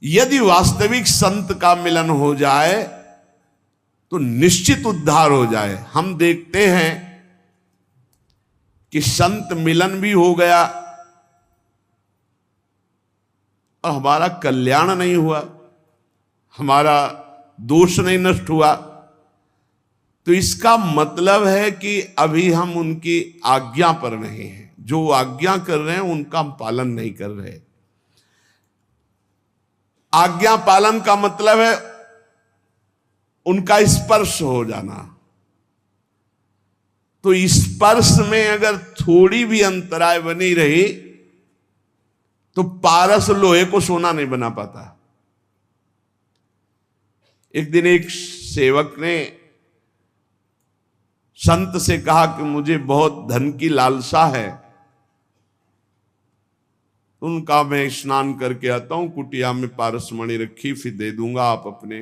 यदि वास्तविक संत का मिलन हो जाए तो निश्चित उद्धार हो जाए। हम देखते हैं कि संत मिलन भी हो गया और हमारा कल्याण नहीं हुआ, हमारा दोष नहीं नष्ट हुआ, तो इसका मतलब है कि अभी हम उनकी आज्ञा पर नहीं हैं। जो आज्ञा कर रहे हैं उनका हम पालन नहीं कर रहे। आज्ञा पालन का मतलब है उनका स्पर्श हो जाना। तो स्पर्श में अगर थोड़ी भी अंतराय बनी रही तो पारस लोहे को सोना नहीं बना पाता। एक दिन एक सेवक ने संत से कहा कि मुझे बहुत धन की लालसा है, उनका मैं स्नान करके आता हूं, कुटिया में पारसमणि रखी, फिर दे दूंगा, आप अपने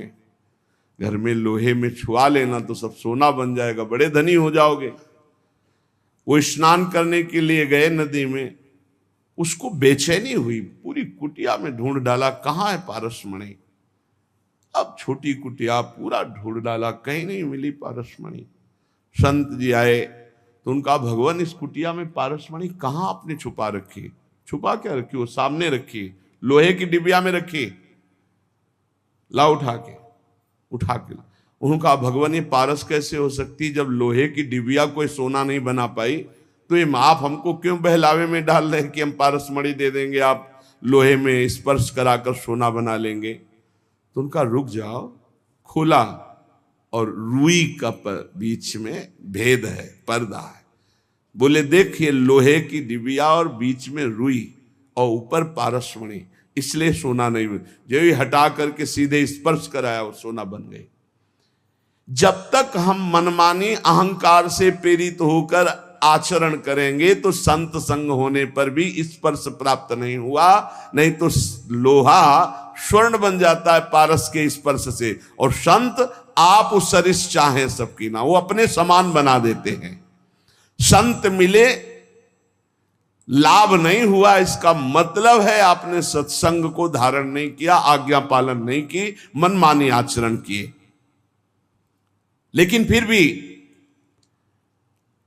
घर में लोहे में छुआ लेना तो सब सोना बन जाएगा, बड़े धनी हो जाओगे। वो स्नान करने के लिए गए नदी में, उसको बेचैनी हुई, पूरी कुटिया में ढूंढ डाला, कहाँ है पारसमणि। अब छोटी कुटिया पूरा ढूंढ डाला, कहीं नहीं मिली पारसमणि। संत जी आए तो उनका, भगवान इस कुटिया में पारसमणि कहाँ आपने छुपा रखी। छुपा क्या रखी? वो सामने रखी, लोहे की डिबिया में रखी, ला उठा के उनका, भगवान ये पारस कैसे हो सकती, जब लोहे की डिबिया कोई सोना नहीं बना पाई तो ये आप हमको क्यों बहलावे में डाल रहे हैं कि हम पारसमणि दे देंगे, आप लोहे में स्पर्श कराकर सोना बना लेंगे। तो उनका, रुक जाओ। खोला और रुई का बीच में भेद है, पर्दा है। बोले देखिए, लोहे की डिबिया और बीच में रुई और ऊपर पारसमणि, इसलिए सोना नहीं बन। जो ही हटा करके सीधे स्पर्श कराया वो सोना बन गई। जब तक हम मनमानी अहंकार से प्रेरित होकर आचरण करेंगे तो संत संग होने पर भी स्पर्श प्राप्त नहीं हुआ। नहीं तो लोहा स्वर्ण बन जाता है पारस के स्पर्श से, और संत आप उस सरिस चाहें सबकी ना, वो अपने समान बना देते हैं। संत मिले, लाभ नहीं हुआ, इसका मतलब है आपने सत्संग को धारण नहीं किया, आज्ञा पालन नहीं की, मनमानी आचरण किए। लेकिन फिर भी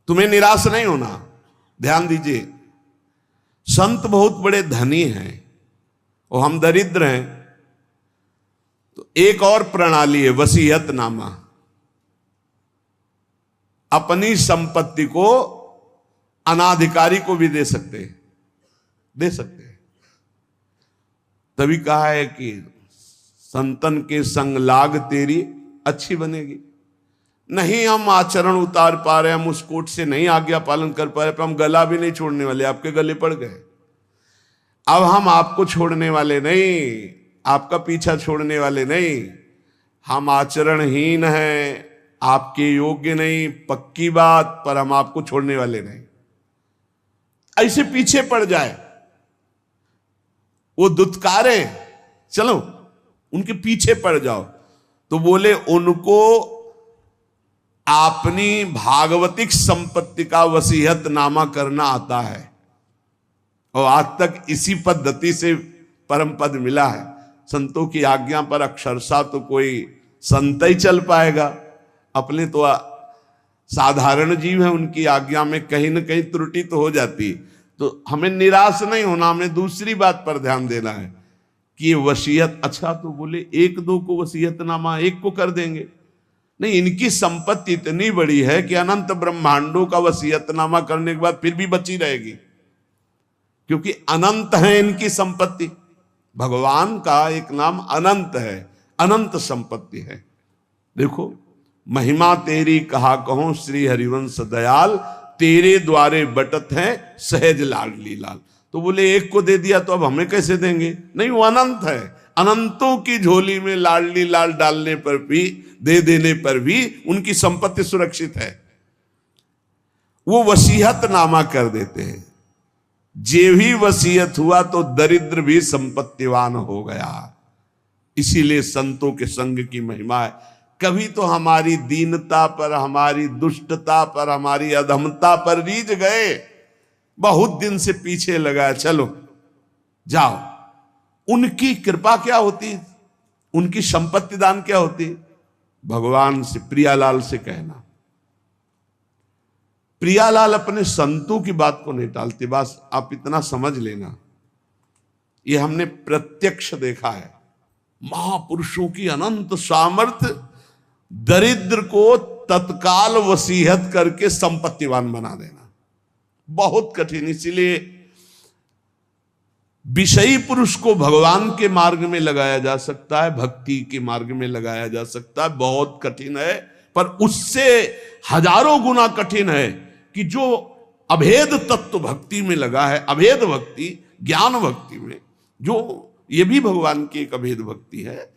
तुम्हें निराश नहीं होना। ध्यान दीजिए, संत बहुत बड़े धनी हैं और हम दरिद्र हैं। तो एक और प्रणाली है, वसीयतनामा। अपनी संपत्ति को अनाधिकारी को भी दे सकते हैं। तभी कहा है कि संतन के संग लाग तेरी अच्छी बनेगी। नहीं हम आचरण उतार पा रहे, हम उस कोट से नहीं आज्ञा पालन कर पा रहे, पर हम गला भी नहीं छोड़ने वाले, आपके गले पड़ गए। अब हम आपको छोड़ने वाले नहीं, आपका पीछा छोड़ने वाले नहीं, हम आचरणहीन हैं, आपके योग्य नहीं, पक्की बात, पर हम आपको छोड़ने वाले नहीं। ऐसे पीछे पड़ जाए, वो दुत्कारे, चलो उनके पीछे पड़ जाओ, तो बोले उनको अपनी भागवतिक संपत्ति का वसीयतनामा करना आता है। और आज तक इसी पद्धति से परम पद मिला है। संतों की आज्ञा पर अक्षरशः तो कोई संत ही चल पाएगा, अपने तो साधारण जीव है, उनकी आज्ञा में कहीं ना कहीं त्रुटि तो हो जाती। तो हमें निराश नहीं होना, हमें दूसरी बात पर ध्यान देना है कि ये वसीयत, अच्छा तो बोले एक दो को वसीयतनामा एक को कर देंगे, नहीं, इनकी संपत्ति इतनी बड़ी है कि अनंत ब्रह्मांडों का वसीयतनामा करने के बाद फिर भी बची रहेगी, क्योंकि अनंत है इनकी संपत्ति। भगवान का एक नाम अनंत है, अनंत संपत्ति है। देखो, महिमा तेरी कहा कहो श्री हरिवंश दयाल, तेरे द्वारे बटत है सहज लाडली लाल। तो बोले एक को दे दिया तो अब हमें कैसे देंगे? नहीं, वो अनंत है। अनंतों की झोली में लाडली लाल डालने पर भी, दे देने पर भी उनकी संपत्ति सुरक्षित है। वो वसीयतनामा कर देते हैं। जे भी वसीयत हुआ तो दरिद्र भी संपत्तिवान हो गया। इसीलिए संतों के संग की महिमा है। कभी तो हमारी दीनता पर, हमारी दुष्टता पर, हमारी अधमता पर रीझ गए, बहुत दिन से पीछे लगा, चलो जाओ, उनकी कृपा क्या होती, उनकी संपत्ति दान क्या होती? भगवान से, प्रियालाल से कहना। प्रियालाल अपने संतों की बात को नहीं टालते। बस आप इतना समझ लेना, ये हमने प्रत्यक्ष देखा है। महापुरुषों की अनंत सामर्थ्य दरिद्र को तत्काल वसीयत करके संपत्तिवान बना देना बहुत कठिन। इसीलिए विषयी पुरुष को भगवान के मार्ग में लगाया जा सकता है, भक्ति के मार्ग में लगाया जा सकता है, बहुत कठिन है। पर उससे हजारों गुना कठिन है कि जो अभेद तत्व भक्ति में लगा है, अभेद भक्ति, ज्ञान भक्ति में, जो ये भी भगवान की एक अभेद भक्ति है,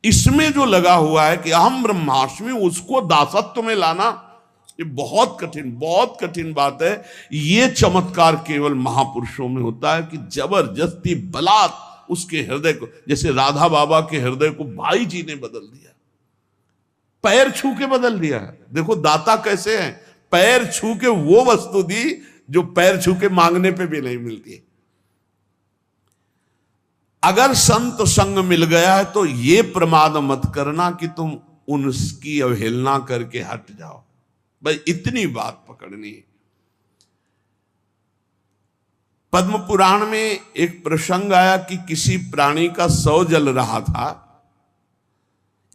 इसमें जो लगा हुआ है कि अहम ब्रह्मास्मि, उसको दासत्व में लाना, ये बहुत कठिन बात है। ये चमत्कार केवल महापुरुषों में होता है कि जबरदस्ती बलात् उसके हृदय को, जैसे राधा बाबा के हृदय को भाई जी ने बदल दिया, पैर छू के बदल दिया। देखो दाता कैसे हैं, पैर छू के वो वस्तु दी जो पैर छू के मांगने पे भी नहीं मिलती। अगर संत संग मिल गया है तो ये प्रमाद मत करना कि तुम उनकी अवहेलना करके हट जाओ। भाई इतनी बात पकड़नी है। पद्म पुराण में एक प्रसंग आया कि किसी प्राणी का शव जल रहा था।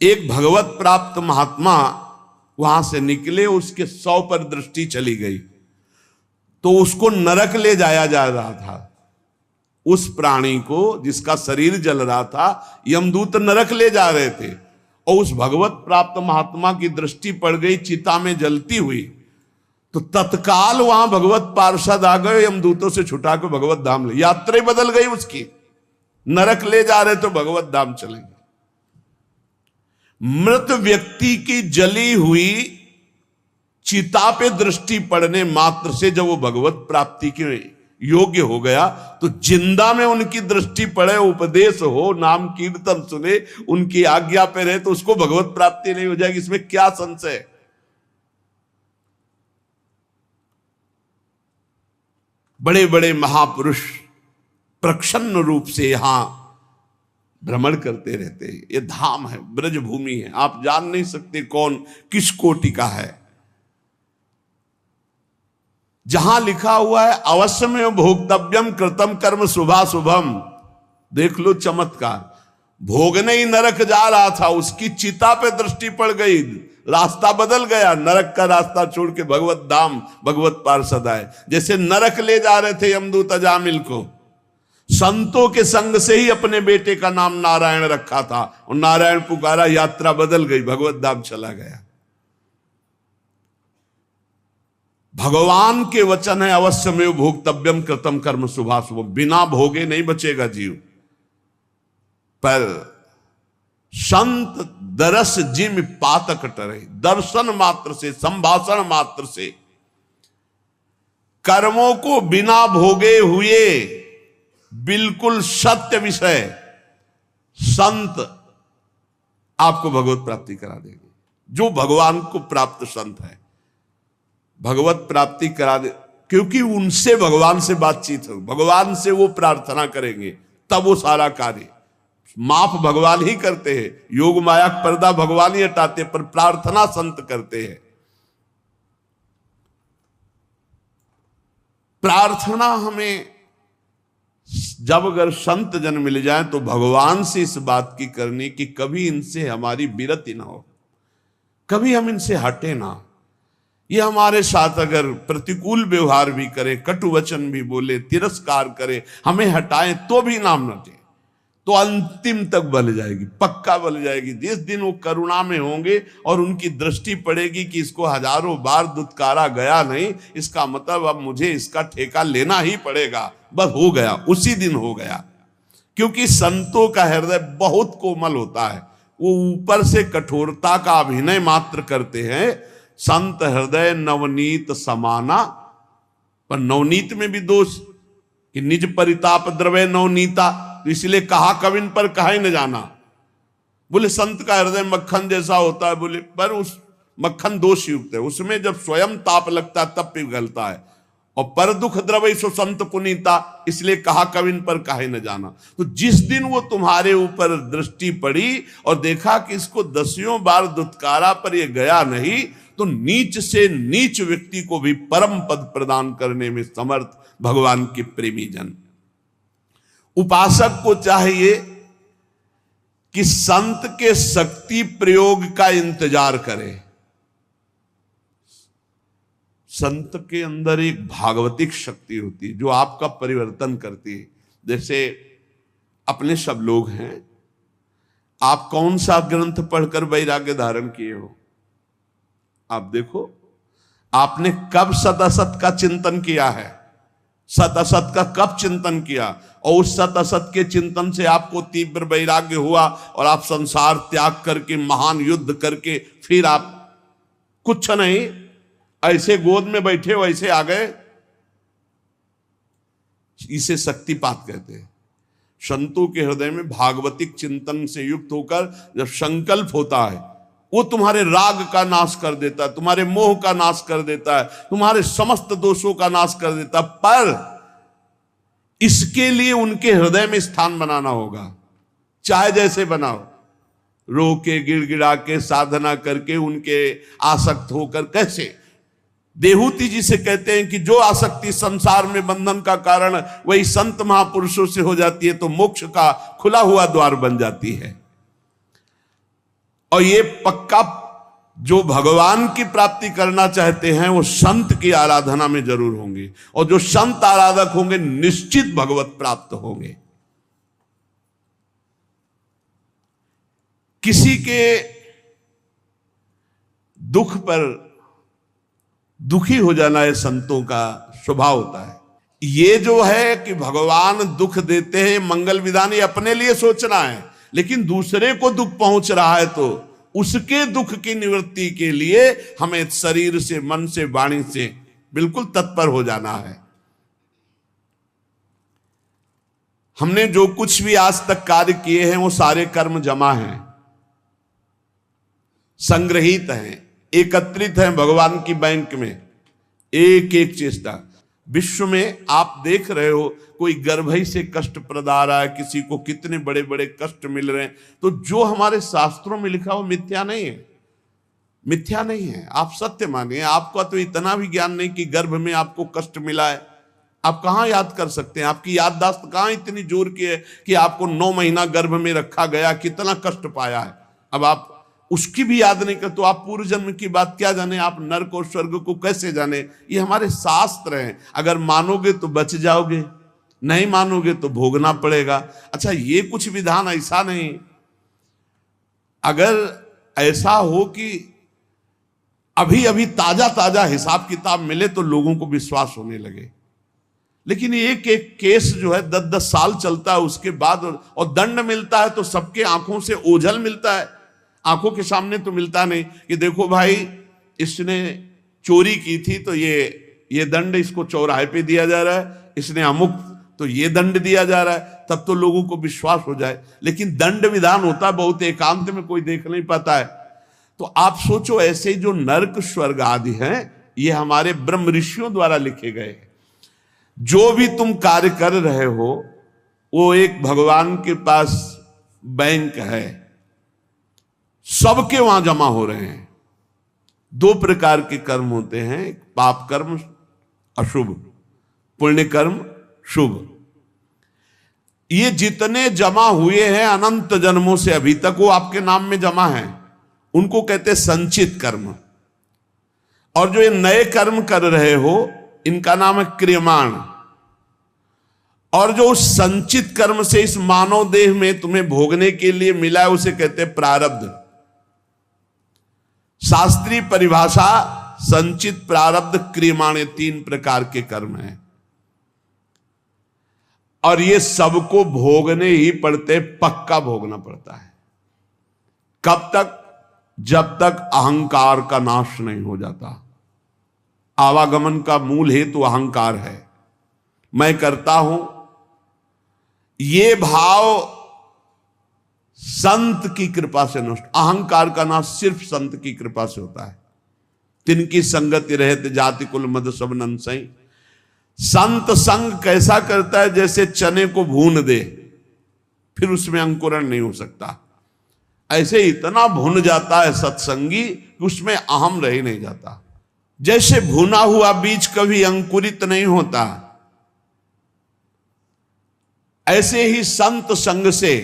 एक भगवत प्राप्त महात्मा वहां से निकले, उसके शव पर दृष्टि चली गई तो उसको नरक ले जाया जा रहा था। उस प्राणी को जिसका शरीर जल रहा था यमदूत नरक ले जा रहे थे, और उस भगवत प्राप्त महात्मा की दृष्टि पड़ गई चिता में जलती हुई, तो तत्काल वहां भगवत पार्षद आ गए, यमदूतों से छुटा के भगवत धाम ले। यात्रा बदल गई उसकी, नरक ले जा रहे तो भगवत धाम चलेंगे। मृत व्यक्ति की जली हुई चिता पे दृष्टि पड़ने मात्र से जब वो भगवत प्राप्ति के योग्य हो गया, तो जिंदा में उनकी दृष्टि पड़े, उपदेश हो, नाम कीर्तन सुने, उनकी आज्ञा पे रहे, तो उसको भगवत प्राप्ति नहीं हो जाएगी, इसमें क्या संशय। बड़े बड़े महापुरुष प्रसन्न रूप से यहां भ्रमण करते रहते हैं। ये धाम है, ब्रजभूमि है, आप जान नहीं सकते कौन किस कोटि का है। जहां लिखा हुआ है अवश्य में भोक्तव्यम कृतम कर्म शुभाशुभम, देख लो चमत्कार। भोगने ही नरक जा रहा था, उसकी चिता पे दृष्टि पड़ गई, रास्ता बदल गया, नरक का रास्ता छोड़ के भगवत धाम, भगवत पार्षद आए। जैसे नरक ले जा रहे थे यमदूत अजामिल को, संतों के संग से ही अपने बेटे का नाम नारायण रखा था, और नारायण पुकारा, यात्रा बदल गई, भगवत धाम चला गया। भगवान के वचन है अवश्य में भोक्तव्यम कृतम कर्म शुभाशुभम, बिना भोगे नहीं बचेगा जीव। पर संत दरस जिम पातक टरे, दर्शन मात्र से, संभाषण मात्र से, कर्मों को बिना भोगे हुए बिल्कुल सत्य विषय संत आपको भगवत प्राप्ति करा देंगे। जो भगवान को प्राप्त संत है भगवत प्राप्ति करा दे, क्योंकि उनसे भगवान से बातचीत हो, भगवान से वो प्रार्थना करेंगे, तब वो सारा कार्य माफ भगवान ही करते हैं, योग माया पर्दा भगवान ही हटाते, पर प्रार्थना संत करते हैं। प्रार्थना हमें जब अगर संत जन मिल जाए तो भगवान से इस बात की करनी कि कभी इनसे हमारी विरति ना हो, कभी हम इनसे हटे ना। ये हमारे साथ अगर प्रतिकूल व्यवहार भी करे, कटु वचन भी बोले, तिरस्कार करे, हमें हटाए तो भी नाम न दे, तो अंतिम तक बल जाएगी, पक्का बल जाएगी। जिस दिन वो करुणा में होंगे और उनकी दृष्टि पड़ेगी कि इसको हजारों बार दुत्कारा गया नहीं, इसका मतलब अब मुझे इसका ठेका लेना ही पड़ेगा, बस हो गया, उसी दिन हो गया। क्योंकि संतों का हृदय बहुत कोमल होता है, वो ऊपर से कठोरता का अभिनय मात्र करते हैं। संत हृदय नवनीत समाना, पर नवनीत में भी दोष कि निज परिताप द्रव्य नवनीता, तो इसलिए कहा कविन पर कहा ही न जाना। बोले संत का हृदय मक्खन जैसा होता है, बोले पर उस मक्खन दोष युक्त है, उसमें जब स्वयं ताप लगता है तब पिघलता है, और पर दुख द्रवै सो संत पुनीता, इसलिए कहा कविन पर काहे न जाना। तो जिस दिन वो तुम्हारे ऊपर दृष्टि पड़ी और देखा कि इसको 10 बार दुत्कारा पर ये गया नहीं, तो नीच से नीच व्यक्ति को भी परम पद प्रदान करने में समर्थ भगवान के प्रेमी जन। उपासक को चाहिए कि संत के शक्ति प्रयोग का इंतजार करे। संत के अंदर एक भागवतिक शक्ति होती है जो आपका परिवर्तन करती है। जैसे अपने सब लोग हैं, आप कौन सा ग्रंथ पढ़कर वैराग्य धारण किए हो? आप देखो, आपने कब सत असत का चिंतन किया है, सत असत का कब चिंतन किया, और उस सत असत के चिंतन से आपको तीव्र वैराग्य हुआ और आप संसार त्याग करके महान युद्ध करके फिर आप कुछ नहीं ऐसे गोद में बैठे हो ऐसे आ गए। इसे शक्तिपात कहते हैं। संतों के हृदय में भागवतिक चिंतन से युक्त होकर जब संकल्प होता है, वो तुम्हारे राग का नाश कर देता है, तुम्हारे मोह का नाश कर देता है, तुम्हारे समस्त दोषों का नाश कर देता है। पर इसके लिए उनके हृदय में स्थान बनाना होगा, चाहे जैसे बनाओ, रो के गिड़गिड़ा के साधना करके उनके आसक्त होकर। कैसे? देहूती जी से कहते हैं कि जो आसक्ति संसार में बंधन का कारण वही संत महापुरुषों से हो जाती है तो मोक्ष का खुला हुआ द्वार बन जाती है। और ये पक्का जो भगवान की प्राप्ति करना चाहते हैं वो संत की आराधना में जरूर होंगे, और जो संत आराधक होंगे निश्चित भगवत प्राप्त होंगे। किसी के दुख पर दुखी हो जाना है संतों का स्वभाव होता है। ये जो है कि भगवान दुख देते हैं, मंगल विधान, ये अपने लिए सोचना है, लेकिन दूसरे को दुख पहुंच रहा है तो उसके दुख की निवृत्ति के लिए हमें शरीर से, मन से, वाणी से बिल्कुल तत्पर हो जाना है। हमने जो कुछ भी आज तक कार्य किए हैं वो सारे कर्म जमा हैं, संग्रहित हैं, एकत्रित हैं भगवान की बैंक में। एक एक चेष्टा विश्व में आप देख रहे हो, कोई गर्भई से कष्ट प्रदा आ रहा है, किसी को कितने बड़े बड़े कष्ट मिल रहे हैं, तो जो हमारे शास्त्रों में लिखा वो मिथ्या नहीं है, मिथ्या नहीं है। आप सत्य मानिए। आपका तो इतना भी ज्ञान नहीं कि गर्भ में आपको कष्ट मिला है, आप कहाँ याद कर सकते हैं? आपकी याददाश्त कहाँ इतनी जोर की है कि आपको 9 महीना गर्भ में रखा गया, कितना कष्ट पाया है। अब आप उसकी भी याद नहीं कर तो आप पूर्व जन्म की बात क्या जाने, आप नरक और स्वर्ग को कैसे जाने? ये हमारे शास्त्र हैं। अगर मानोगे तो बच जाओगे, नहीं मानोगे तो भोगना पड़ेगा। अच्छा, ये कुछ विधान ऐसा नहीं, अगर ऐसा हो कि अभी अभी ताजा ताजा हिसाब किताब मिले तो लोगों को विश्वास होने लगे, लेकिन एक एक केस जो है 10-10 साल चलता है, उसके बाद और दंड मिलता है तो सबके आंखों से ओझल मिलता है। आंखों के सामने तो मिलता नहीं कि देखो भाई इसने चोरी की थी तो ये दंड इसको चौराहे पे दिया जा रहा है, इसने अमुक तो ये दंड दिया जा रहा है, तब तो लोगों को विश्वास हो जाए। लेकिन दंड विधान होता है बहुत एकांत में, कोई देख नहीं पाता है। तो आप सोचो, ऐसे जो नरक स्वर्ग आदि हैं ये हमारे ब्रह्म ऋषियों द्वारा लिखे गए हैं। जो भी तुम कार्य कर रहे हो वो एक भगवान के पास बैंक है, सबके वहां जमा हो रहे हैं। 2 प्रकार के कर्म होते हैं, पाप कर्म अशुभ, पुण्य कर्म शुभ। ये जितने जमा हुए हैं अनंत जन्मों से अभी तक, वो आपके नाम में जमा है, उनको कहते हैं संचित कर्म। और जो ये नए कर्म कर रहे हो इनका नाम है क्रियमाण। और जो उस संचित कर्म से इस मानव देह में तुम्हें भोगने के लिए मिला है उसे कहते हैं प्रारब्ध। शास्त्रीय परिभाषा संचित, प्रारब्ध, क्रियमाण, 3 प्रकार के कर्म हैं। और ये सबको भोगने ही पड़ते, पक्का भोगना पड़ता है। कब तक? जब तक अहंकार का नाश नहीं हो जाता। आवागमन का मूल हेतु अहंकार है, मैं करता हूं। ये भाव संत की कृपा से नष्ट। अहंकार का नाश सिर्फ संत की कृपा से होता है। तिनकी संगति रहते जाति कुल मद सब नंसई। संत संग कैसा करता है, जैसे चने को भून दे, फिर उसमें अंकुरण नहीं हो सकता। ऐसे इतना भुन जाता है सत्संगी कि उसमें अहम रह ही नहीं जाता। जैसे भुना हुआ बीज कभी अंकुरित नहीं होता, ऐसे ही संत संग से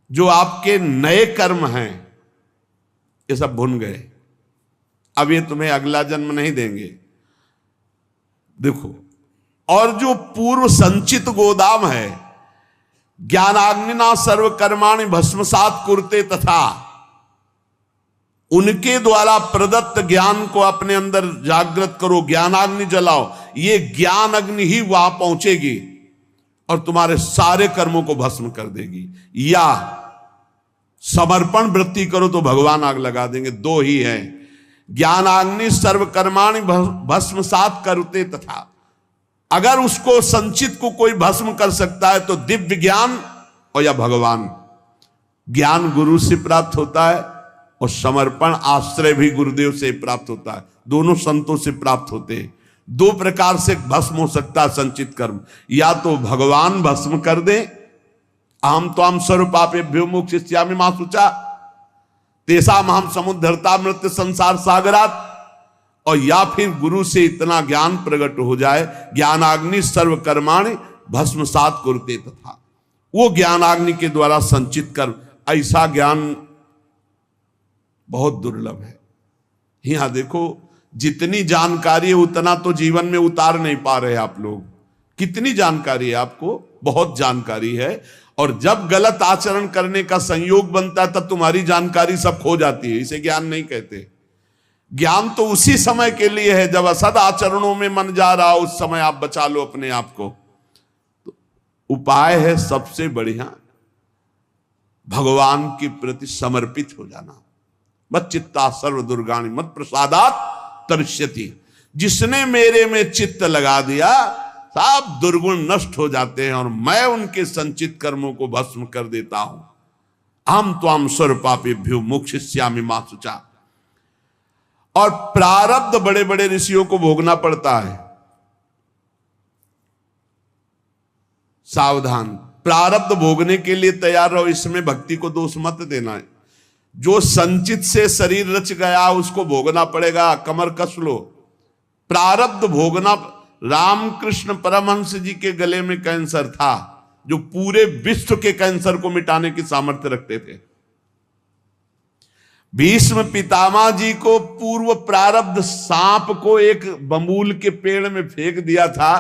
जो आपके नए कर्म हैं ये सब भुन गए, अब ये तुम्हें अगला जन्म नहीं देंगे। देखो, और जो पूर्व संचित गोदाम है, ज्ञानाग्निना सर्व कर्माणि भस्मसात कुरुते, तथा उनके द्वारा प्रदत्त ज्ञान को अपने अंदर जागृत करो, ज्ञानाग्नि जलाओ, ये ज्ञान अग्नि ही वहां पहुंचेगी और तुम्हारे सारे कर्मों को भस्म कर देगी। या समर्पण वृत्ति करो तो भगवान आग लगा देंगे, दो ही है। ज्ञानाग्नि सर्व कर्माणि भस्मसात करते, तथा अगर उसको संचित को कोई भस्म कर सकता है तो दिव्य ज्ञान और या भगवान। ज्ञान गुरु से प्राप्त होता है और समर्पण आश्रय भी गुरुदेव से प्राप्त होता है, दोनों संतों से प्राप्त होते हैं। दो प्रकार से भस्म हो सकता है संचित कर्म, या तो भगवान भस्म कर दे, अहम त्वाम सर्व पापेभ्यो मोक्षयिष्यामि मा शुचा, तेषाम् अहम समुद्धरता मृत्यु संसार सागरात, और या फिर गुरु से इतना ज्ञान प्रकट हो जाए, ज्ञानाग्नि सर्व कर्माणि भस्मसात कुरुते, तथा वो ज्ञानाग्नि के द्वारा संचित कर्म। ऐसा ज्ञान बहुत दुर्लभ है। यहां देखो, जितनी जानकारी है उतना तो जीवन में उतार नहीं पा रहे आप लोग। कितनी जानकारी है आपको, बहुत जानकारी है, और जब गलत आचरण करने का संयोग बनता है तब तुम्हारी जानकारी सब खो जाती है। इसे ज्ञान नहीं कहते। ज्ञान तो उसी समय के लिए है जब असद आचरणों में मन जा रहा हो, उस समय आप बचा लो अपने आप को। तो उपाय है सबसे बढ़िया भगवान के प्रति समर्पित हो जाना। मत चित्ता सर्व दुर्गाणि मत प्रसादात तरिष्यति। जिसने मेरे में चित्त लगा दिया सब दुर्गुण नष्ट हो जाते हैं और मैं उनके संचित कर्मों को भस्म कर देता हूं। हम त्वाम सर्व पापेभ्यो मोक्षयिष्यामि मा शुचा। और प्रारब्ध बड़े बड़े ऋषियों को भोगना पड़ता है। सावधान, प्रारब्ध भोगने के लिए तैयार रहो, इसमें भक्ति को दोष मत देना है। जो संचित से शरीर रच गया उसको भोगना पड़ेगा, कमर कस लो। प्रारब्ध भोगना। रामकृष्ण परमहंस जी के गले में कैंसर था, जो पूरे विश्व के कैंसर को मिटाने की सामर्थ्य रखते थे। भीष्म पितामह जी को पूर्व प्रारब्ध सांप को एक बबूल के पेड़ में फेंक दिया था,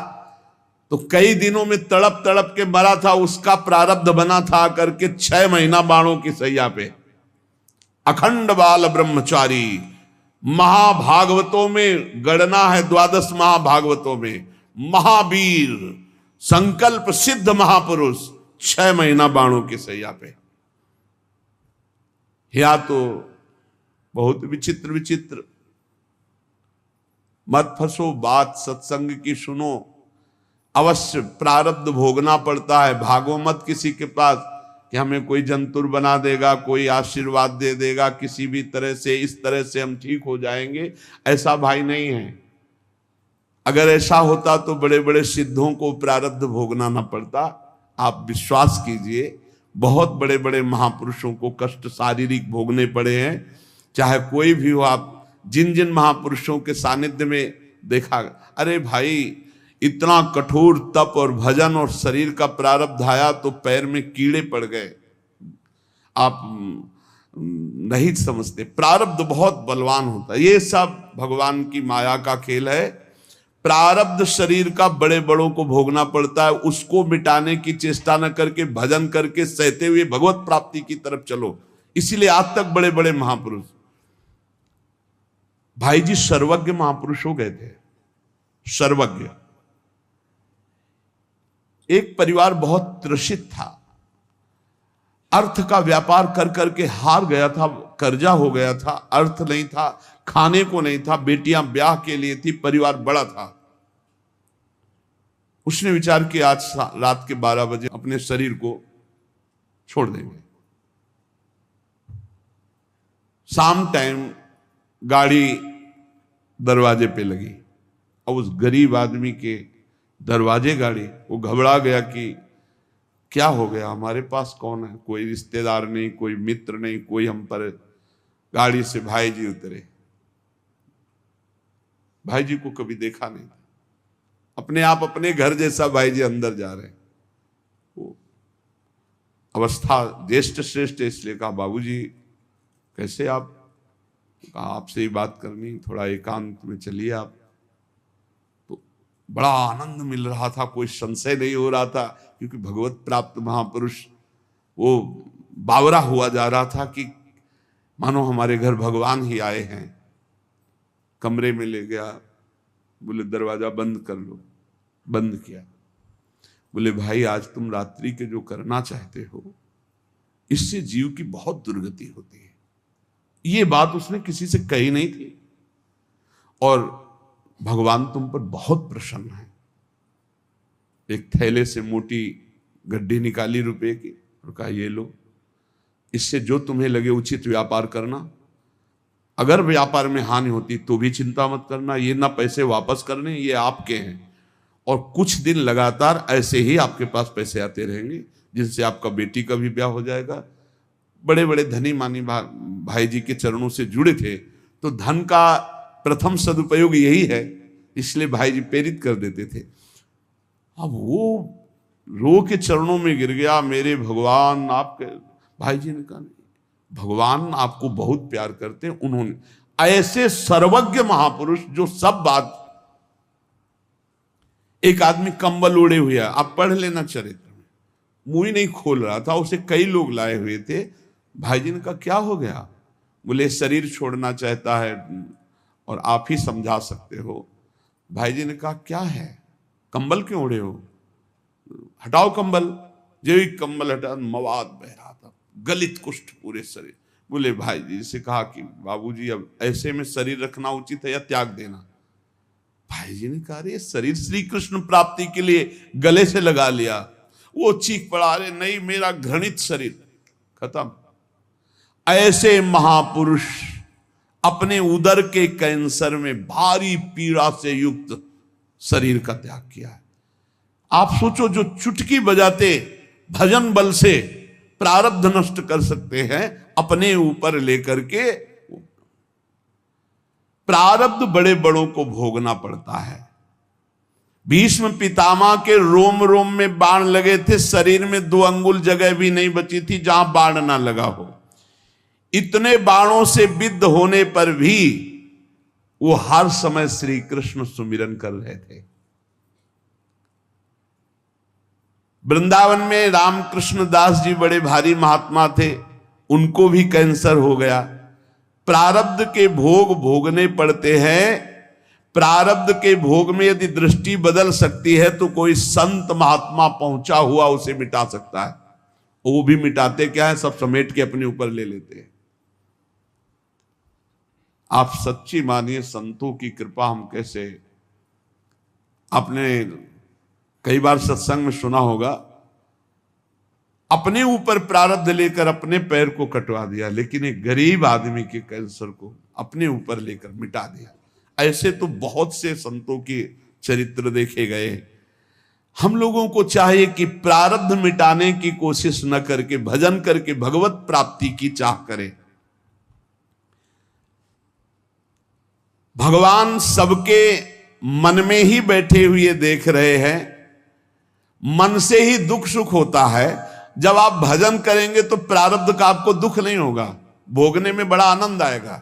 तो कई दिनों में तड़प तड़प के मरा था। उसका प्रारब्ध बना था करके 6 महीना बाणों की सैया पे। अखंड बाल ब्रह्मचारी, महाभागवतों में गणना है, 12 महाभागवतों में महावीर, संकल्प सिद्ध महापुरुष, 6 महीना बाणों की सैया पे। या तो बहुत विचित्र विचित्र। मत फंसो, बात सत्संग की सुनो। अवश्य प्रारब्ध भोगना पड़ता है। भागो मत किसी के पास कि हमें कोई जंतुर बना देगा, कोई आशीर्वाद दे देगा, किसी भी तरह से इस तरह से हम ठीक हो जाएंगे। ऐसा भाई नहीं है। अगर ऐसा होता तो बड़े बड़े सिद्धों को प्रारब्ध भोगना ना पड़ता। आप विश्वास कीजिए, बहुत बड़े बड़े महापुरुषों को कष्ट शारीरिक भोगने पड़े हैं। चाहे कोई भी हो, आप जिन जिन महापुरुषों के सानिध्य में देखा, अरे भाई इतना कठोर तप और भजन और शरीर का प्रारब्ध आया तो पैर में कीड़े पड़ गए। आप नहीं समझते, प्रारब्ध बहुत बलवान होता है। ये सब भगवान की माया का खेल है। प्रारब्ध शरीर का बड़े बड़ों को भोगना पड़ता है, उसको मिटाने की चेष्टा न करके भजन करके सहते हुए भगवत प्राप्ति की तरफ चलो। इसीलिए आज तक बड़े बड़े महापुरुष, भाई जी सर्वज्ञ महापुरुष हो गए थे। सर्वज्ञ। एक परिवार बहुत त्रसित था, अर्थ का व्यापार कर करके हार गया था, कर्जा हो गया था, अर्थ नहीं था, खाने को नहीं था, बेटियां ब्याह के लिए थी, परिवार बड़ा था। उसने विचार किया आज रात के 12 बजे अपने शरीर को छोड़ देंगे। शाम टाइम गाड़ी दरवाजे पे लगी, और उस गरीब आदमी के दरवाजे गाड़ी, वो घबरा गया कि क्या हो गया, हमारे पास कौन है, कोई रिश्तेदार नहीं, कोई मित्र नहीं, कोई हम पर। गाड़ी से भाई जी उतरे। भाई जी को कभी देखा नहीं था, अपने आप अपने घर जैसा भाई जी अंदर जा रहे हैं। वो अवस्था ज्येष्ठ श्रेष्ठ, इसलिए कहा बाबूजी कैसे आप? कहा आपसे ही बात करनी, थोड़ा एकांत में चलिए आप। तो बड़ा आनंद मिल रहा था, कोई संशय नहीं हो रहा था, क्योंकि भगवत प्राप्त महापुरुष वो बावरा हुआ जा रहा था कि मानो हमारे घर भगवान ही आए हैं। कमरे में ले गया, बोले दरवाजा बंद कर लो। बंद किया। बोले भाई आज तुम रात्रि के जो करना चाहते हो, इससे जीव की बहुत दुर्गति होती है। ये बात उसने किसी से कही नहीं थी, और भगवान तुम पर बहुत प्रसन्न है। एक थैले से मोटी गड्ढी निकाली रुपए की और कहा ये लो, इससे जो तुम्हें लगे उचित व्यापार करना। अगर व्यापार में हानि होती तो भी चिंता मत करना, ये ना पैसे वापस करने, ये आपके हैं। और कुछ दिन लगातार ऐसे ही आपके पास पैसे आते रहेंगे, जिनसे आपका बेटी का भी ब्याह हो जाएगा। बड़े बड़े धनी मानी भाई जी के चरणों से जुड़े थे, तो धन का प्रथम सदुपयोग यही है, इसलिए भाई जी प्रेरित कर देते थे। अब वो रो के चरणों में गिर गया, मेरे भगवान आपके। भाई जी ने कहा भगवान आपको बहुत प्यार करते हैं। उन्होंने ऐसे सर्वज्ञ महापुरुष जो सब बात। एक आदमी कंबल ओढ़े हुए, आप पढ़ लेना चरित्र में, मुंह ही नहीं खोल रहा था, उसे कई लोग लाए हुए थे। भाई जी ने कहा क्या हो गया? बोले शरीर छोड़ना चाहता है और आप ही समझा सकते हो। भाई जी ने कहा क्या है, कंबल क्यों ओढ़े हो? हटाओ कंबल। जो ही कंबल हटा, मवाद बह रहा था, गलित कुष्ठ पूरे शरीर। बोले भाई जी से कहा कि बाबूजी अब ऐसे में शरीर रखना उचित है या त्याग देना? भाई जी ने कहा अरे शरीर श्री कृष्ण प्राप्ति के लिए गले से लगा लिया। वो चीख पड़ा, अरे नहीं मेरा घृणित शरीर। खत्म। ऐसे महापुरुष अपने उदर के कैंसर में भारी पीड़ा से युक्त शरीर का त्याग किया है। आप सोचो, जो चुटकी बजाते भजन बल से प्रारब्ध नष्ट कर सकते हैं, अपने ऊपर लेकर के प्रारब्ध बड़े बड़ों को भोगना पड़ता है। भीष्म पितामह के रोम रोम में बाण लगे थे, शरीर में 2 अंगुल जगह भी नहीं बची थी जहां बाण ना लगा हो। इतने बाणों से विद्ध होने पर भी वो हर समय श्री कृष्ण सुमिरन कर रहे थे। वृंदावन में रामकृष्ण दास जी बड़े भारी महात्मा थे, उनको भी कैंसर हो गया। प्रारब्ध के भोग भोगने पड़ते हैं। प्रारब्ध के भोग में यदि दृष्टि बदल सकती है तो कोई संत महात्मा पहुंचा हुआ उसे मिटा सकता है। वो भी मिटाते क्या है, सब समेट के अपने ऊपर ले लेते हैं। आप सच्ची मानिए, संतों की कृपा हम कैसे। आपने कई बार सत्संग में सुना होगा, अपने ऊपर प्रारब्ध लेकर अपने पैर को कटवा दिया, लेकिन एक गरीब आदमी के कैंसर को अपने ऊपर लेकर मिटा दिया। ऐसे तो बहुत से संतों के चरित्र देखे गए। हम लोगों को चाहिए कि प्रारब्ध मिटाने की कोशिश न करके भजन करके भगवत प्राप्ति की चाह करें। भगवान सबके मन में ही बैठे हुए देख रहे हैं। मन से ही दुख सुख होता है। जब आप भजन करेंगे तो प्रारब्ध का आपको दुख नहीं होगा, भोगने में बड़ा आनंद आएगा।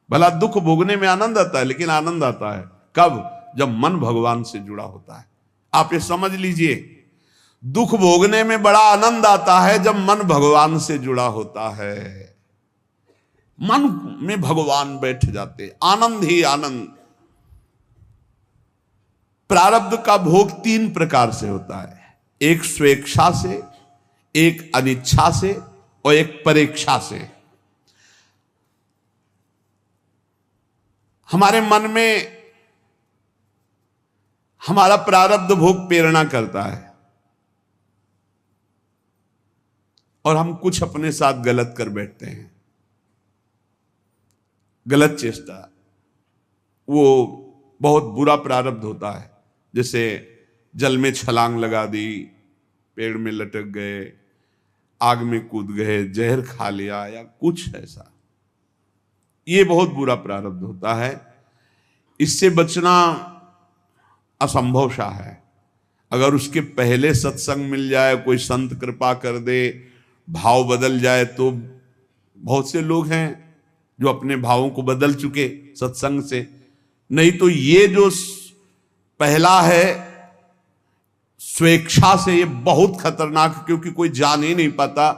भला दुख भोगने में आनंद आता है, लेकिन आनंद आता है कब? जब मन भगवान से जुड़ा होता है। आप ये समझ लीजिए, दुख भोगने में बड़ा आनंद आता है जब मन भगवान से जुड़ा होता है। मन में भगवान बैठ जाते, आनंद ही आनंद। प्रारब्ध का भोग 3 प्रकार से होता है, एक स्वेच्छा से, एक अनिच्छा से और एक परेच्छा से। हमारे मन में हमारा प्रारब्ध भोग प्रेरणा करता है और हम कुछ अपने साथ गलत कर बैठते हैं, गलत चेष्टा। वो बहुत बुरा प्रारब्ध होता है। जैसे जल में छलांग लगा दी, पेड़ में लटक गए, आग में कूद गए, जहर खा लिया या कुछ ऐसा, ये बहुत बुरा प्रारब्ध होता है। इससे बचना असंभव सा है। अगर उसके पहले सत्संग मिल जाए, कोई संत कृपा कर दे, भाव बदल जाए, तो बहुत से लोग हैं जो अपने भावों को बदल चुके सत्संग से। नहीं तो ये जो पहला है स्वेच्छा से, ये बहुत खतरनाक, क्योंकि कोई जान ही नहीं पाता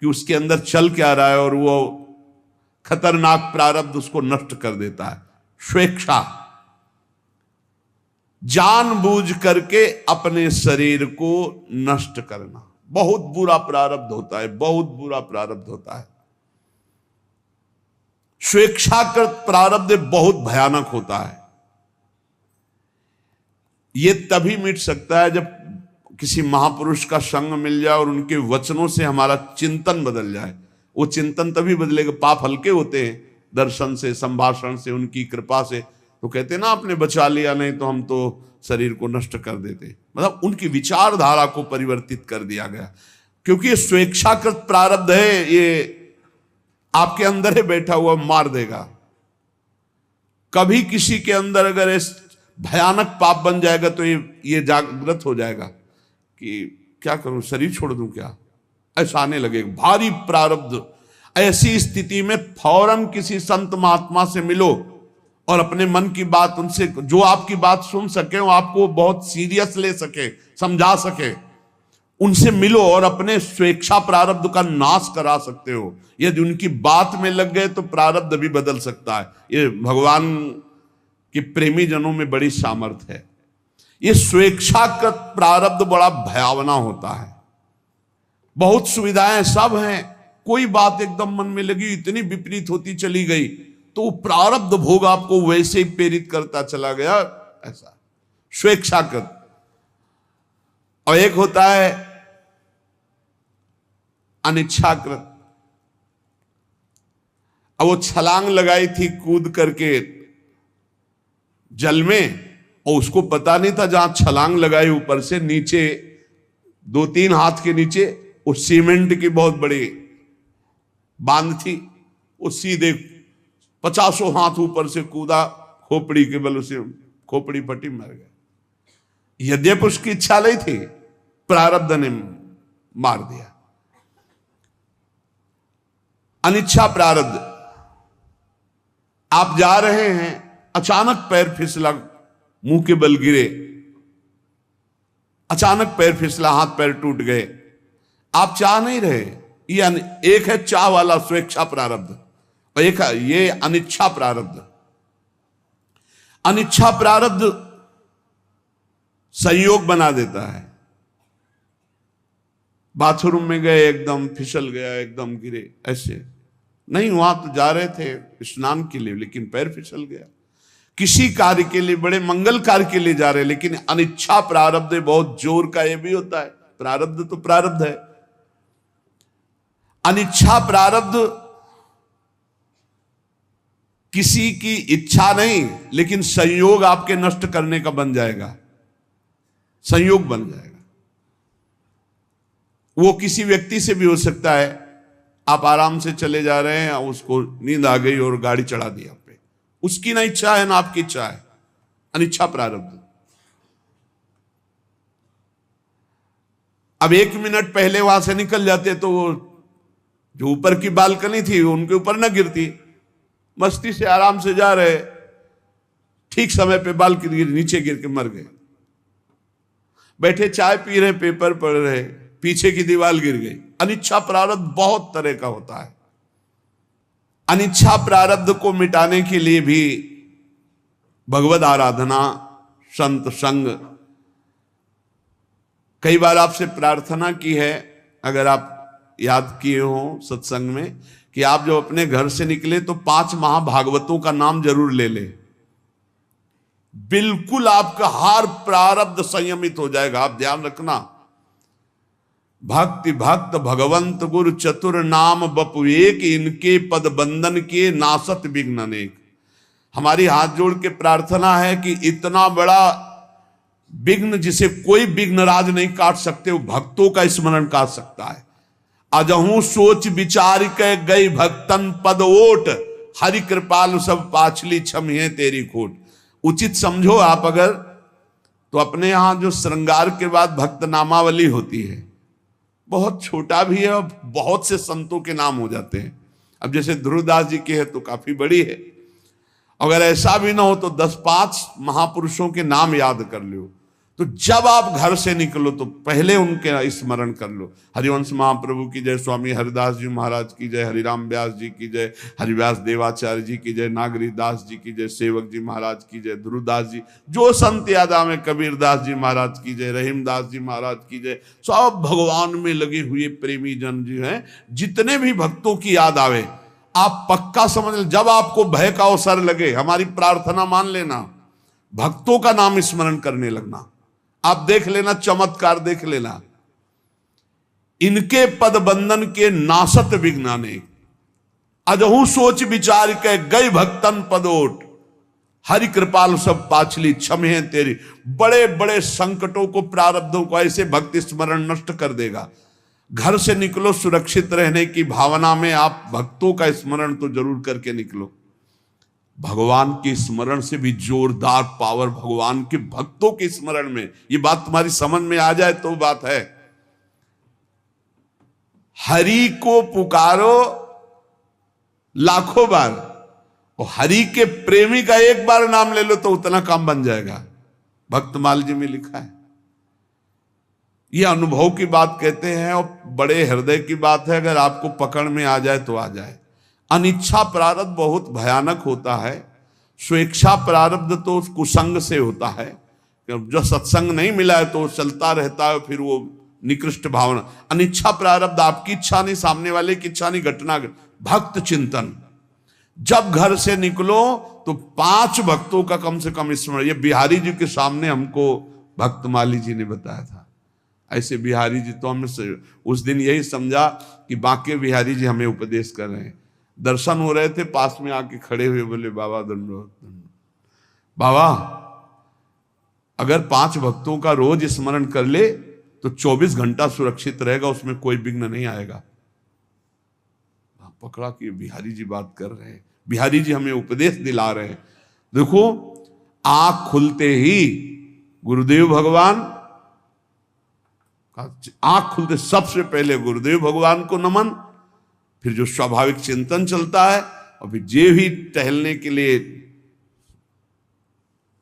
कि उसके अंदर चल क्या रहा है, और वो खतरनाक प्रारब्ध उसको नष्ट कर देता है। स्वेच्छा, जानबूझ करके अपने शरीर को नष्ट करना, बहुत बुरा प्रारब्ध होता है, बहुत बुरा प्रारब्ध होता है। स्वेच्छाकृत प्रारब्ध बहुत भयानक होता है। यह तभी मिट सकता है जब किसी महापुरुष का संग मिल जाए और उनके वचनों से हमारा चिंतन बदल जाए। वो चिंतन तभी बदलेगा, पाप हल्के होते हैं दर्शन से, संभाषण से, उनकी कृपा से। तो कहते हैं ना, आपने बचा लिया, नहीं तो हम तो शरीर को नष्ट कर देते। मतलब उनकी विचारधारा को परिवर्तित कर दिया गया, क्योंकि ये स्वेच्छाकृत प्रारब्ध है, ये आपके अंदर है बैठा हुआ, मार देगा। कभी किसी के अंदर अगर इस भयानक पाप बन जाएगा तो ये जागृत हो जाएगा कि क्या करूं, शरीर छोड़ दूं क्या, ऐसा आने लगेगा भारी प्रारब्ध। ऐसी स्थिति में फौरन किसी संत महात्मा से मिलो और अपने मन की बात उनसे, जो आपकी बात सुन सके, वो आपको बहुत सीरियस ले सके, समझा सके, उनसे मिलो और अपने स्वेच्छा प्रारब्ध का नाश करा सकते हो। यदि उनकी बात में लग गए तो प्रारब्ध भी बदल सकता है। ये भगवान के प्रेमी जनों में बड़ी सामर्थ्य है। ये स्वेच्छाकृत प्रारब्ध बड़ा भयावना होता है। बहुत सुविधाएं सब हैं, कोई बात एकदम मन में लगी, इतनी विपरीत होती चली गई, तो प्रारब्ध भोग आपको वैसे ही प्रेरित करता चला गया, ऐसा स्वेच्छाकृत। और एक होता है अनिच्छाकृत। अब वो छलांग लगाई थी कूद करके जल में, और उसको पता नहीं था जहां छलांग लगाई ऊपर से नीचे 2-3 हाथ के नीचे वो सीमेंट की बहुत बड़ी बांध थी। वो सीधे 50 हाथ ऊपर से कूदा, खोपड़ी के बल उसे खोपड़ी फटी, मर गया। यद्यपि उसकी इच्छा नहीं थी, प्रारब्ध ने मार दिया। अनिच्छा प्रारब्ध। आप जा रहे हैं, अचानक पैर फिसला, मुंह के बल गिरे, अचानक पैर फिसला, हाथ पैर टूट गए, आप चाह नहीं रहे। ये एक है चाह वाला स्वेच्छा प्रारब्ध, और एक है ये अनिच्छा प्रारब्ध। अनिच्छा प्रारब्ध संयोग बना देता है। बाथरूम में गए, एकदम फिसल गया, एकदम गिरे, ऐसे नहीं, वहां तो जा रहे थे स्नान के लिए, लेकिन पैर फिसल गया। किसी कार्य के लिए, बड़े मंगल कार्य के लिए जा रहे, लेकिन अनिच्छा प्रारब्ध बहुत जोर का, ये भी होता है। प्रारब्ध तो प्रारब्ध है। अनिच्छा प्रारब्ध किसी की इच्छा नहीं, लेकिन संयोग आपके नष्ट करने का बन जाएगा, संयोग बन जाएगा। वो किसी व्यक्ति से भी हो सकता है। आप आराम से चले जा रहे हैं, उसको नींद आ गई और गाड़ी चढ़ा दी आप पे, उसकी ना इच्छा है ना आपकी इच्छा है, अनिच्छा प्रारब्ध। अब 1 मिनट पहले वहां से निकल जाते तो वो जो ऊपर की बालकनी थी उनके ऊपर ना गिरती, मस्ती से आराम से जा रहे, ठीक समय पे बालकनी नीचे गिर के मर गए। बैठे चाय पी रहे, पेपर पढ़ रहे, पीछे की दीवार गिर गई। अनिच्छा प्रारब्ध बहुत तरह का होता है। अनिच्छा प्रारब्ध को मिटाने के लिए भी भगवद आराधना, संत संग। कई बार आपसे प्रार्थना की है, अगर आप याद किए हो सत्संग में, कि आप जब अपने घर से निकले तो 5 महाभागवतों का नाम जरूर ले ले। बिल्कुल आपका हर प्रारब्ध संयमित हो जाएगा। आप ध्यान रखना, भक्ति भक्त भगवंत गुरु चतुर नाम बपु एक, इनके पद बंधन के नासत विघ्न अनेक। हमारी हाथ जोड़ के प्रार्थना है कि इतना बड़ा विघ्न जिसे कोई विघ्नराज नहीं काट सकते, वो भक्तों का स्मरण काट सकता है। अजहू सोच विचार के गई भक्तन पद ओट, हरि कृपाल सब पाछली छमिए तेरी खोट। उचित समझो आप अगर, तो अपने यहां जो श्रृंगार के बाद भक्त नामावली होती है, बहुत छोटा भी है और बहुत से संतों के नाम हो जाते हैं। अब जैसे ध्रुवदास जी की है तो काफी बड़ी है, अगर ऐसा भी ना हो तो 10-5 महापुरुषों के नाम याद कर लो। तो जब आप घर से निकलो तो पहले उनके स्मरण कर लो। हरिवंश महाप्रभु की जय, स्वामी हरिदास जी महाराज की जय, हरिराम व्यास जी की जय, हरिव्यास देवाचार्य जी की जय, नागरी दास जी की जय, सेवक जी महाराज की जय, ध्रुवदास जी, जो संत याद आवे, कबीरदास जी महाराज की जय, रहीमदास जी महाराज की जय। सब भगवान में लगे हुए प्रेमी जन जी हैं, जितने भी भक्तों की याद आवे आप पक्का समझ लें, जब आपको भय का अवसर लगे हमारी प्रार्थना मान लेना, भक्तों का नाम स्मरण करने लगना। आप देख लेना, चमत्कार देख लेना। इनके पद बंधन के नासत विघ्नाने, अजहू सोच विचार के गई भक्तन पदोट, हरि कृपाल सब पाछली छमे तेरी। बड़े बड़े संकटों को, प्रारब्धों को ऐसे भक्ति स्मरण नष्ट कर देगा। घर से निकलो सुरक्षित रहने की भावना में, आप भक्तों का स्मरण तो जरूर करके निकलो। भगवान के स्मरण से भी जोरदार पावर भगवान के भक्तों के स्मरण में। ये बात तुम्हारी समझ में आ जाए तो बात है। हरि को पुकारो लाखों बार, और हरि के प्रेमी का एक बार नाम ले लो तो उतना काम बन जाएगा। भक्तमाल जी में लिखा है। ये अनुभव की बात कहते हैं और बड़े हृदय की बात है। अगर आपको पकड़ में आ जाए तो आ जाए। अनिच्छा प्रारब्ध बहुत भयानक होता है, स्वेच्छा प्रारब्ध तो कुसंग से होता है। जो सत्संग नहीं मिला है तो चलता रहता है, फिर वो निकृष्ट भावना। अनिच्छा प्रारब्ध आपकी इच्छा नहीं, सामने वाले की इच्छा नहीं, घटना। भक्त चिंतन, जब घर से निकलो तो 5 भक्तों का कम से कम स्मरण। ये बिहारी जी के सामने हमको भक्तमाली जी ने बताया था। ऐसे बिहारी जी तो हमने उस दिन यही समझा कि बांके बिहारी जी हमें उपदेश कर रहे हैं। दर्शन हो रहे थे, पास में आके खड़े हुए बोले, बाबा दंडोत बाबा, अगर 5 भक्तों का रोज स्मरण कर ले तो 24 घंटा सुरक्षित रहेगा, उसमें कोई विघ्न नहीं आएगा। पकड़ा कि बिहारी जी बात कर रहे हैं, बिहारी जी हमें उपदेश दिला रहे हैं। देखो, आंख खुलते ही गुरुदेव भगवान, आंख खुलते सबसे पहले गुरुदेव भगवान को नमन, फिर जो स्वाभाविक चिंतन चलता है, और फिर जे भी टहलने के लिए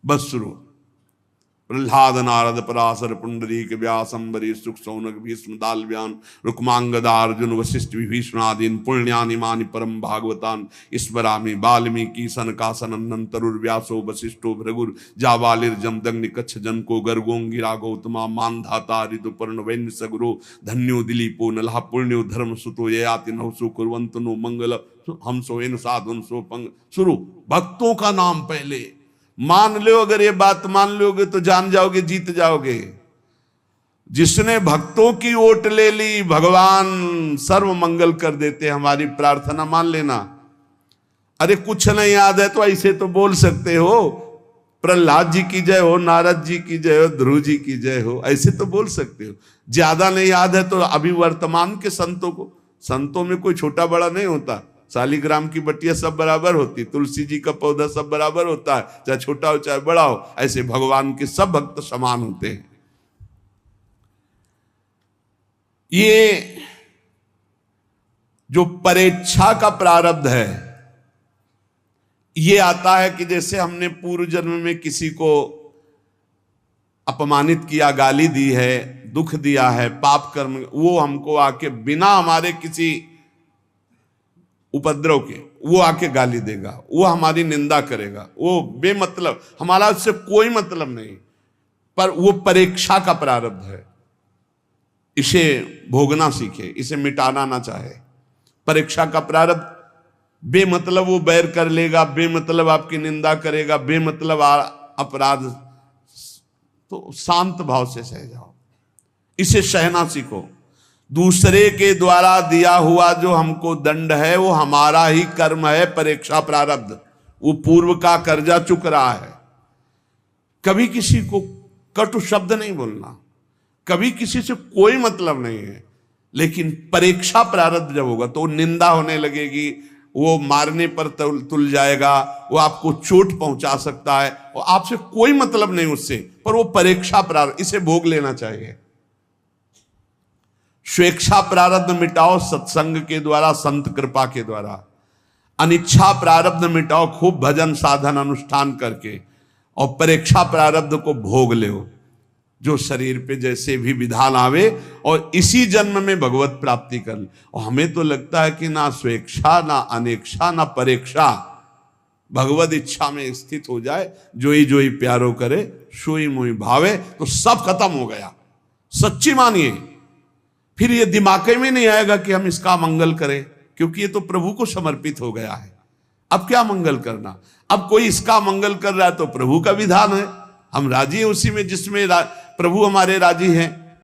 बस शुरू। प्रहलाद नारद पराशर पुंडरीक व्यास अम्बरीश सुख सौनक भीष्म दाल्व्यान रुक्मांगदा अर्जुन वशिष्ठ विभीषणादीन पुण्यानि मानि परम भागवतान ईश्वरामि वाल्मीकि सनकासन नंदन तरुर्व्यासो वशिष्ठो भृगुर जाबालिर जमदग्नि कच्छ जनको गर्गोंगिरा गौतमा मानधाता ऋतुपर्ण वैन्य सगुरो धन्यो दिलीपो नलहा पुण्यो धर्म सुतो ययाति नवसो कुर्वन्तु नो मंगल हमसो इन साधुन सो पंग। शुरू, भक्तों का नाम पहले। मान लो, अगर ये बात मान लोगे तो जान जाओगे, जीत जाओगे। जिसने भक्तों की ओट ले ली, भगवान सर्व मंगल कर देते। हमारी प्रार्थना मान लेना। अरे कुछ नहीं याद है तो ऐसे तो बोल सकते हो, प्रहलाद जी की जय हो, नारद जी की जय हो, ध्रुव जी की जय हो, ऐसे तो बोल सकते हो। ज्यादा नहीं याद है तो अभी वर्तमान के संतों को, संतों में कोई छोटा बड़ा नहीं होता। शालिग्राम की बटिया सब बराबर होती, तुलसी जी का पौधा सब बराबर होता है, चाहे छोटा हो चाहे बड़ा हो। ऐसे भगवान के सब भक्त समान होते हैं। ये जो परेच्छा का प्रारब्ध है, ये आता है कि जैसे हमने पूर्व जन्म में किसी को अपमानित किया, गाली दी है, दुख दिया है, पाप कर्म, वो हमको आके बिना हमारे किसी उपद्रव के वो आके गाली देगा, वो हमारी निंदा करेगा, वो बेमतलब, हमारा उससे कोई मतलब नहीं, पर वो परीक्षा का प्रारब्ध है। इसे भोगना सीखे, इसे मिटाना ना चाहे। परीक्षा का प्रारब्ध, बेमतलब वो बैर कर लेगा, बेमतलब आपकी निंदा करेगा, बेमतलब अपराध, तो शांत भाव से सह जाओ, इसे सहना सीखो। दूसरे के द्वारा दिया हुआ जो हमको दंड है वो हमारा ही कर्म है, परीक्षा प्रारब्ध, वो पूर्व का कर्जा चुक रहा है। कभी किसी को कटु शब्द नहीं बोलना, कभी किसी से कोई मतलब नहीं है, लेकिन परीक्षा प्रारब्ध जब होगा तो निंदा होने लगेगी, वो मारने पर तुल जाएगा, वो आपको चोट पहुंचा सकता है और आपसे कोई मतलब नहीं उससे, पर वो परीक्षा प्रारब्ध, इसे भोग लेना चाहिए। स्वेच्छा प्रारब्ध मिटाओ सत्संग के द्वारा, संत कृपा के द्वारा। अनिच्छा प्रारब्ध मिटाओ खूब भजन साधन अनुष्ठान करके, और परीक्षा प्रारब्ध को भोग लो, जो शरीर पे जैसे भी विधान आवे, और इसी जन्म में भगवत प्राप्ति कर ले। और हमें तो लगता है कि ना स्वेच्छा, ना अनेक्षा, ना परीक्षा, भगवत इच्छा में स्थित हो जाए, जोई जोई प्यारो करे सोई मोई भावे, तो सब खत्म हो गया। सच्ची मानिए, फिर ये दिमाग में नहीं आएगा कि हम इसका मंगल करें, क्योंकि ये तो प्रभु को समर्पित हो गया है। अब क्या मंगल करना? अब कोई इसका मंगल कर रहा है तो प्रभु का विधान है, हम राजी हैं उसी में जिसमें प्रभु हमारे राजी हैं।